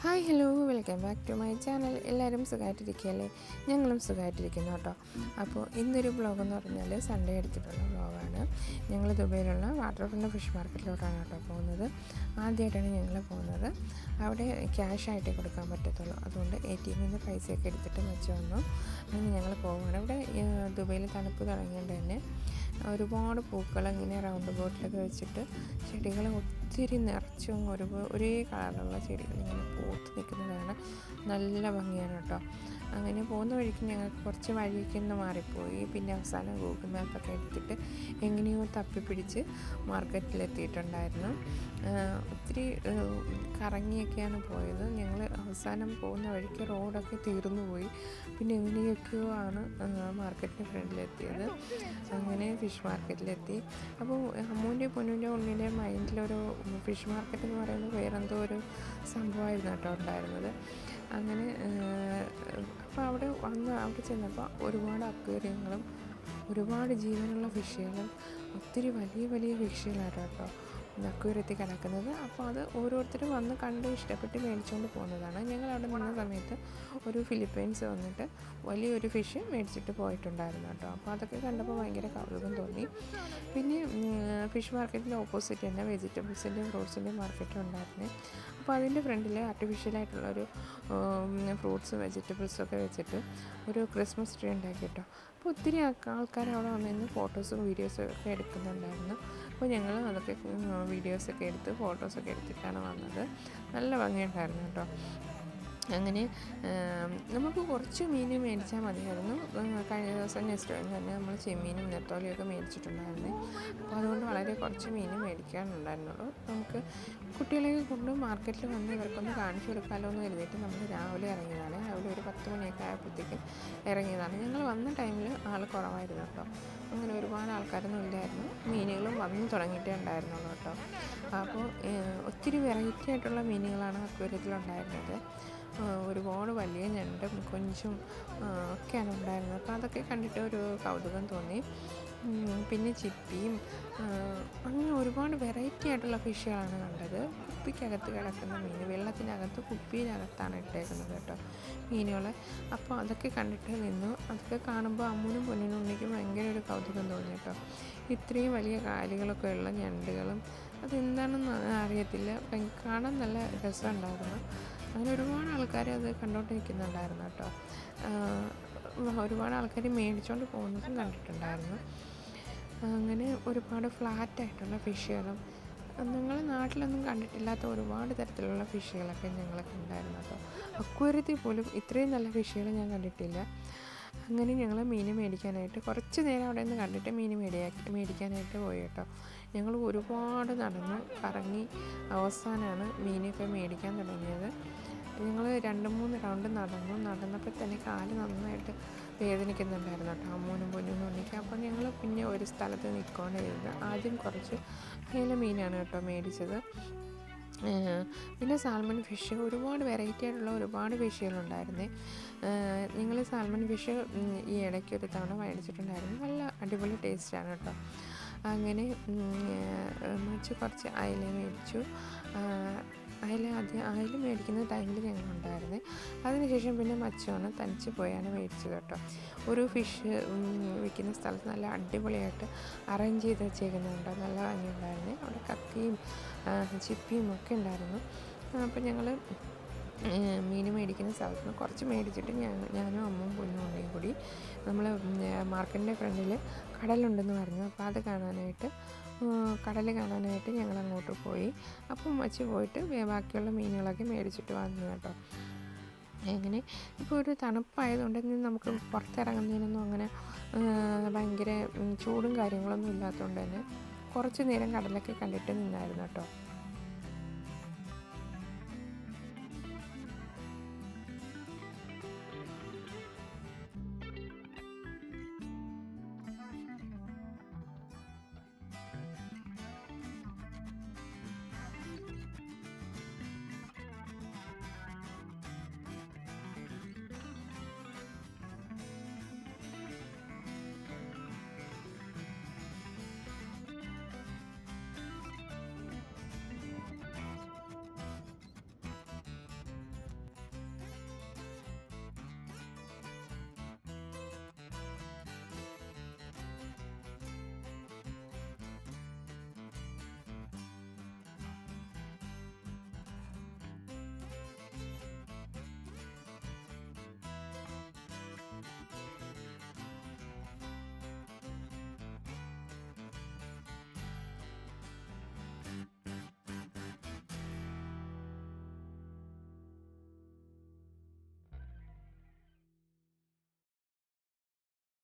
Hi hello welcome back to my channel. എല്ലാവരും സുഖമായിട്ടിരിക്കുകയല്ലേ? ഞങ്ങളും സുഖമായിട്ടിരിക്കുന്നു കേട്ടോ. അപ്പോൾ ഇന്നൊരു വ്ളോഗെന്ന് പറഞ്ഞാൽ സൺഡേ എടുത്തിട്ടുള്ള വ്ളോഗാണ്. ഞങ്ങൾ ദുബൈയിലുള്ള വാട്ടർ ഫ്രണ്ട് ഫിഷ് മാർക്കറ്റിലോട്ടാണ് കേട്ടോ പോകുന്നത്. ആദ്യമായിട്ടാണ് ഞങ്ങൾ പോകുന്നത്. അവിടെ ക്യാഷായിട്ടേ കൊടുക്കാൻ പറ്റത്തുള്ളൂ. അതുകൊണ്ട് ATM നിന്ന് പൈസയൊക്കെ എടുത്തിട്ട് വെച്ച് വന്നു. അങ്ങനെ ഞങ്ങൾ പോവുകയാണ്. ഇവിടെ ദുബൈയിൽ തണുപ്പ് തുടങ്ങിയതുകൊണ്ട് തന്നെ ഒരുപാട് പൂക്കൾ ഇങ്ങനെ റൗണ്ട് ബോട്ടിലൊക്കെ വെച്ചിട്ട് ചെടികൾ ഒത്തിരി നിറച്ചും ഒരേ കളറുള്ള ചെടികൾ ഇങ്ങനെ പൂത്ത് നിൽക്കുന്നതാണ്. നല്ല ഭംഗിയാണ് കേട്ടോ. അങ്ങനെ പോകുന്ന വഴിക്ക് ഞങ്ങൾക്ക് കുറച്ച് വഴിക്ക് നിന്ന് മാറിപ്പോയി. പിന്നെ അവസാനം ഗൂഗിൾ മാപ്പൊക്കെ എടുത്തിട്ട് എങ്ങനെയോ തപ്പിപ്പിടിച്ച് മാർക്കറ്റിലെത്തിയിട്ടുണ്ടായിരുന്നു. ഒത്തിരി കറങ്ങിയൊക്കെയാണ് പോയത്. ഞങ്ങൾ അവസാനം പോകുന്ന വഴിക്ക് റോഡൊക്കെ തീർന്നു പോയി. പിന്നെ എങ്ങനെയൊക്കെയോ ആണ് മാർക്കറ്റിൻ്റെ ഫ്രണ്ടിലെത്തിയത്. അങ്ങനെ ഫിഷ് മാർക്കറ്റിലെത്തി. അപ്പോൾ അമ്മൂൻ്റെ പൊന്നൂൻ്റെ ഉണ്ണിൻ്റെ മൈൻഡിലൊരു ഫിഷ് മാർക്കറ്റ് എന്ന് പറയുന്നത് വേറെന്തോ ഒരു സംഭവമായിരുന്നു കേട്ടോ ഉണ്ടായിരുന്നത്. അങ്ങനെ അപ്പോൾ അവിടെ ചെന്നപ്പോൾ ഒരുപാട് അക്വേറിയങ്ങളും ഒരുപാട് ജീവനുള്ള ഫിഷുകളും ഒത്തിരി വലിയ വലിയ ഫിഷുകളായിരുന്നു കേട്ടോ അക്വേറിയത്തിൽ കിടക്കുന്നത്. അപ്പോൾ അത് ഓരോരുത്തരും വന്ന് കണ്ട് ഇഷ്ടപ്പെട്ട് മേടിച്ചുകൊണ്ട് പോകുന്നതാണ്. ഞങ്ങൾ അവിടെ നിന്ന സമയത്ത് ഒരു ഫിലിപ്പൈൻസ് വന്നിട്ട് വലിയൊരു ഫിഷ് മേടിച്ചിട്ട് പോയിട്ടുണ്ടായിരുന്നു കേട്ടോ. അപ്പോൾ അതൊക്കെ കണ്ടപ്പോൾ ഭയങ്കര കൗതുകം തോന്നി. പിന്നെ ഫിഷ് മാർക്കറ്റിൻ്റെ ഓപ്പോസിറ്റ് തന്നെ വെജിറ്റബിൾസിൻ്റെയും ഫ്രൂട്ട്സിൻ്റെയും മാർക്കറ്റും ഉണ്ടായിരുന്നു. അപ്പോൾ അതിൻ്റെ ഫ്രണ്ടിൽ ആർട്ടിഫിഷ്യലായിട്ടുള്ളൊരു ഫ്രൂട്ട്സും വെജിറ്റബിൾസൊക്കെ വെച്ചിട്ട് ഒരു ക്രിസ്മസ് ട്രീ ഉണ്ടാക്കി കേട്ടോ. അപ്പോൾ ഒത്തിരി ആൾക്കാർ അവിടെ വന്നിരുന്ന് ഫോട്ടോസും വീഡിയോസും ഒക്കെ എടുക്കുന്നുണ്ടായിരുന്നു. അപ്പോൾ ഞങ്ങൾ അതൊക്കെ വീഡിയോസൊക്കെ എടുത്ത് ഫോട്ടോസൊക്കെ എടുത്തിട്ടാണ് വന്നത്. നല്ല ഭംഗിയുണ്ടായിരുന്നു കേട്ടോ. അങ്ങനെ നമുക്ക് കുറച്ച് മീൻ മേടിച്ചാൽ മതിയായിരുന്നു. കഴിഞ്ഞ ദിവസം നെക്സ്റ്റ് ടൈം തന്നെ നമ്മൾ ചെമ്മീനും നെത്തോലിയൊക്കെ മേടിച്ചിട്ടുണ്ടായിരുന്നു. അപ്പോൾ അതുകൊണ്ട് വളരെ കുറച്ച് മീൻ മേടിക്കാനുണ്ടായിരുന്നുള്ളൂ. നമുക്ക് കുട്ടികളെയൊക്കെ കൊണ്ട് മാർക്കറ്റിൽ വന്ന് ഇവർക്കൊന്ന് കാണിച്ചു കൊടുക്കാമല്ലോ എന്ന് കരുതിയിട്ട് നമ്മൾ രാവിലെ ഇറങ്ങിയതാണ്. രാവിലെ ഒരു 10 മണിയൊക്കെ ആയപ്പോഴത്തേക്കും ഇറങ്ങിയതാണ്. ഞങ്ങൾ വന്ന ടൈമിൽ ആൾ കുറവായിരുന്നു കേട്ടോ. അങ്ങനെ ഒരുപാട് ആൾക്കാരൊന്നും ഇല്ലായിരുന്നു. മീനുകളും വന്നു തുടങ്ങിയിട്ടേ ഉണ്ടായിരുന്നുള്ളൂ കേട്ടോ. അപ്പോൾ ഒത്തിരി വെറൈറ്റി ആയിട്ടുള്ള മീനുകളാണ് അക്വേറിയത്തിലുണ്ടായിരുന്നത്. ഒരുപാട് വലിയ ഞണ്ടും കൊഞ്ചും ഒക്കെയാണ് ഉണ്ടായിരുന്നത്. അപ്പോൾ അതൊക്കെ കണ്ടിട്ട് ഒരു കൗതുകം തോന്നി. പിന്നെ ചിപ്പിയും അങ്ങനെ ഒരുപാട് വെറൈറ്റി ആയിട്ടുള്ള ഫിഷുകളാണ് കണ്ടത്. കുപ്പിക്കകത്ത് കിടക്കുന്ന മീൻ, വെള്ളത്തിനകത്ത് കുപ്പിയിനകത്താണ് ഇട്ടേക്കുന്നത് കേട്ടോ മീനുകൾ. അപ്പോൾ അതൊക്കെ കണ്ടിട്ട് നിന്നു. അതൊക്കെ കാണുമ്പോൾ അമ്മൂനും പൊന്നിനും ഉണ്ണിക്കും ഭയങ്കര ഒരു കൗതുകം തോന്നി കേട്ടോ. ഇത്രയും വലിയ കാലുകളൊക്കെ ഉള്ള ഞണ്ടുകളും അതെന്താണെന്ന് അറിയത്തില്ല. കാണാൻ നല്ല രസമുണ്ടായിരുന്നു. അങ്ങനെ ഒരുപാട് ആൾക്കാർ അത് കണ്ടോണ്ട് നിൽക്കുന്നുണ്ടായിരുന്നു കേട്ടോ. ഒരുപാട് ആൾക്കാർ മേടിച്ചുകൊണ്ട് പോകുന്നതും കണ്ടിട്ടുണ്ടായിരുന്നു. അങ്ങനെ ഒരുപാട് ഫ്ലാറ്റായിട്ടുള്ള ഫിഷുകളും നിങ്ങൾ നാട്ടിലൊന്നും കണ്ടിട്ടില്ലാത്ത ഒരുപാട് തരത്തിലുള്ള ഫിഷുകളൊക്കെ ഞങ്ങളൊക്കെ ഉണ്ടായിരുന്നു കേട്ടോ. അക്വേറിയത്തിൽ പോലും ഇത്രയും നല്ല ഫിഷുകൾ ഞാൻ കണ്ടിട്ടില്ല. അങ്ങനെ ഞങ്ങൾ മീൻ മേടിക്കാനായിട്ട് കുറച്ച് നേരം അവിടെ നിന്ന് കണ്ടിട്ട് മീൻ മേടിക്കാനായിട്ട് പോയി കേട്ടോ. ഞങ്ങൾ ഒരുപാട് നടന്ന് കറങ്ങി അവസാനമാണ് മീനൊക്കെ മേടിക്കാൻ തുടങ്ങിയത്. ഞങ്ങൾ 2-3 റൗണ്ട് നടന്നപ്പോൾ തന്നെ കാല് നന്നായിട്ട് വേദനിക്കുന്നുണ്ടായിരുന്നു കേട്ടോ അമ്മൂനും പൊന്നൂനും ഉണ്ണിക്ക്. അപ്പോൾ ഞങ്ങൾ പിന്നെ ഒരു സ്ഥലത്ത് നിൽക്കുകയാണ് ചെയ്തത്. ആദ്യം കുറച്ച് അയല മീനാണ് കേട്ടോ മേടിച്ചത്. പിന്നെ സാൽമൺ ഫിഷ്, ഒരുപാട് വെറൈറ്റി ആയിട്ടുള്ള ഒരുപാട് ഫിഷുകളുണ്ടായിരുന്നേ. ഞങ്ങൾ സാൽമൺ ഫിഷ് ഈ ഇടയ്ക്ക് ഒരു തവണ മേടിച്ചിട്ടുണ്ടായിരുന്നു. നല്ല അടിപൊളി ടേസ്റ്റാണ് കേട്ടോ. അങ്ങനെ കുറച്ച് അയല മേടിച്ചു. അയല മേടിക്കുന്ന ടൈമിൽ ഞങ്ങളുണ്ടായിരുന്നേ. അതിനുശേഷം പിന്നെ മച്ചോണ് തനിച്ച് പോയാണ് മേടിച്ചത് കേട്ടോ. ഒരു ഫിഷ് വിൽക്കുന്ന സ്ഥലത്ത് നല്ല അടിപൊളിയായിട്ട് അറേഞ്ച് ചെയ്ത് വെച്ചേക്കുന്നുണ്ടോ, നല്ല ഭംഗിയുണ്ടായിരുന്നേ. അവിടെ കത്തിയും ചിപ്പിയും ഒക്കെ ഉണ്ടായിരുന്നു. അപ്പോൾ ഞങ്ങൾ മീൻ മേടിക്കുന്ന സ്ഥലത്ത് നിന്ന് കുറച്ച് മേടിച്ചിട്ട് ഞാനും അമ്മയും പൊന്നും ഉണ്ണിയും കൂടി നമ്മൾ മാർക്കറ്റിൻ്റെ ഫ്രണ്ടിൽ കടലുണ്ടെന്ന് പറഞ്ഞു. അപ്പോൾ അത് കാണാനായിട്ട് കടൽ കാണാനായിട്ട് ഞങ്ങൾ അങ്ങോട്ട് പോയി. അപ്പം വച്ച് പോയിട്ട് ബാക്കിയുള്ള മീനുകളൊക്കെ മേടിച്ചിട്ട് വന്നു കേട്ടോ. അങ്ങനെ ഇപ്പോൾ ഒരു തണുപ്പായതുകൊണ്ട് നമുക്ക് പുറത്തിറങ്ങുന്നതിനൊന്നും അങ്ങനെ ഭയങ്കര ചൂടും കാര്യങ്ങളൊന്നും ഇല്ലാത്തതുകൊണ്ട് തന്നെ കുറച്ച് നേരം കടലൊക്കെ കണ്ടിട്ട് നിന്നായിരുന്നു കേട്ടോ.